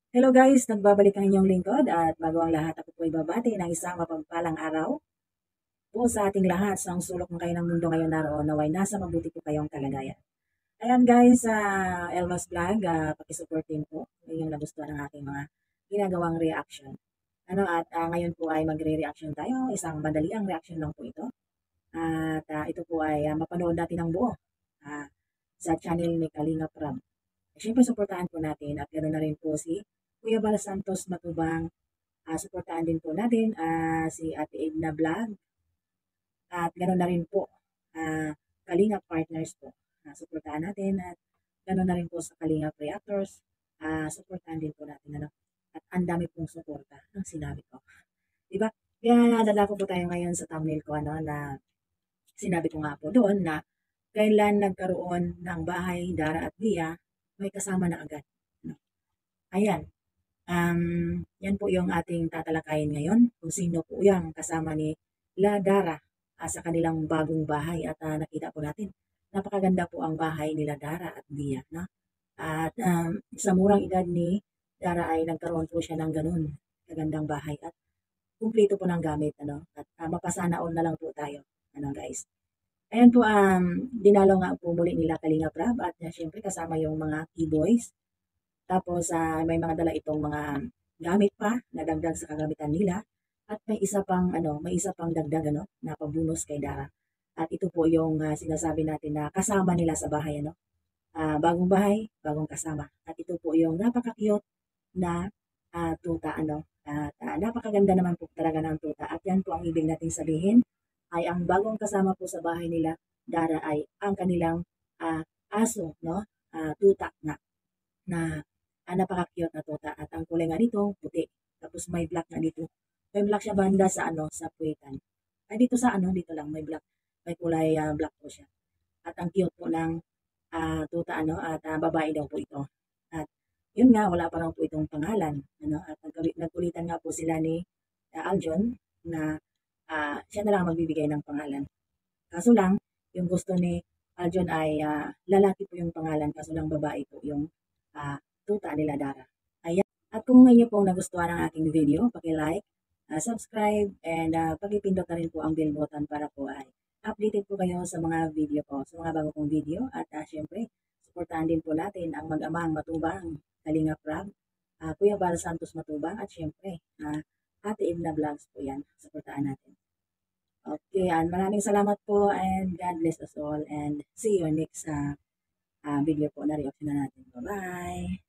Hello guys, nagbabalik ang inyong lingkod at bago ang lahat ako po ibabati ng isang mapagpalang araw po sa ating lahat sa sulok ng kayo ng mundo ngayon naroon naway nasa mabuti po kayong kalagayan. Ayan guys, sa Elmas Vlog, pakisupport din po kung yung nagustuhan ng aking mga ginagawang reaction. Ngayon po ay magre-reaction tayo, isang madaliang reaction lang po ito. At ito po ay mapanood natin ang buo ah, sa channel ni Kalinga Prab. Siyempre, suportahan po natin at ganoon na rin po si Kuya Bal Santos Matubang. Suportahan din po natin si Ate Edna Vlog at ganoon na rin po Kalinga Partners po. Suportahan natin at ganoon na rin po sa Kalinga Creators. Suportahan din po natin. At ang dami pong suporta ng sinabi ko. Diba? Kaya nadala ko po tayo ngayon sa thumbnail ko na sinabi ko nga po doon na kailan nagkaroon ng bahay, Dara at Via, may kasama na agad. No? Ayan. Yan po yung ating tatalakayin ngayon kung sino po yung kasama ni La Dara sa kanilang bagong bahay at nakita po natin. Napakaganda po ang bahay nila Dara at Via. No? At sa murang edad ni Dara ay nagkaroon po siya ng ganun kagandang bahay at kumpleto po ng gamit. At mapasana all na lang po tayo. Guys. Ayan po, dinalaw nga po muli nila Kalinga Prab at syempre kasama yung mga keyboys. Tapos may mga dala itong mga gamit pa na dagdag sa kagamitan nila at may isa pang dagdag na pabonus kay Dara. At ito po yung sinasabi natin na kasama nila sa bahay bagong bahay, bagong kasama. At ito po yung napaka-cute na tuta At napakaganda naman po talaga ng tuta. At yan po ang ibig nating sabihin ay ang bagong kasama po sa bahay nila Dara ay ang kanilang aso, no? Tuta na napaka-cute na tuta at ang kulay nga nito puti. Tapos may black na dito. May black siya banda sa sa puwitan. Ay dito sa dito lang may black. May kulay black po siya. At ang cute po ng tuta at babae daw po ito. At yun nga wala pa lang po itong pangalan at nagkulitan nga po sila ni Aljon na siya na lang magbibigay ng pangalan. Kaso lang yung gusto ni Aljon ay lalaki po yung pangalan kaso lang babae po yung tuta nila Dara. Ayan. At kung ngayon po nagustuhan ang aking video, paki-like, subscribe, and pakipindot na rin po ang bell button para po ay updated po kayo sa mga video ko, sa mga bago kong video. At syempre, suportahan din po natin ang mag-amang matubang, Kalinga Prab, Kuya Bal Santos Matubang, at syempre, Ate Edna Vlogs po yan. Suportahan natin. Okay, maraming salamat po and God bless us all and see you next video po na reaction na natin. Bye-bye!